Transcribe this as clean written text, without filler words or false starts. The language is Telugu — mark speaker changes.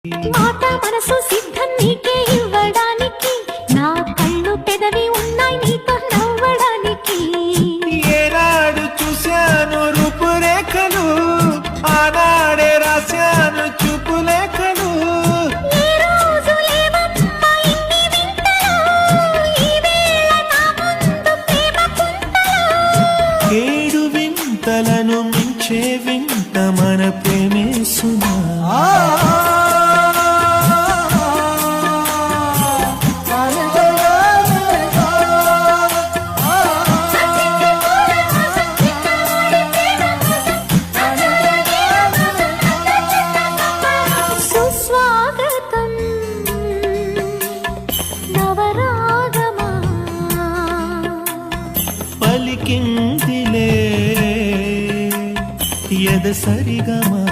Speaker 1: మాట మనసు సిద్ధం నీకే ఇవ్వడానికి, నా కళ్ళు పెదవి ఉన్నాయి నీతో నవ్వడానికి.
Speaker 2: ఏనాడు చూశాను రూపురేఖలు, ఆనాడే రాశాను చూపులేఖలు.
Speaker 1: ఈ రోజు లేవమ్మా ఇన్ని వింతలు, ఈ వేళ నా ముందు ప్రేమ పుంతలు.
Speaker 2: ఏడు వింతలను మించే వింత మన ప్రేమే సుమా.
Speaker 1: సుస్వాగతం నవరాగమా,
Speaker 2: పలికిందిలే ఎద సరిగమా.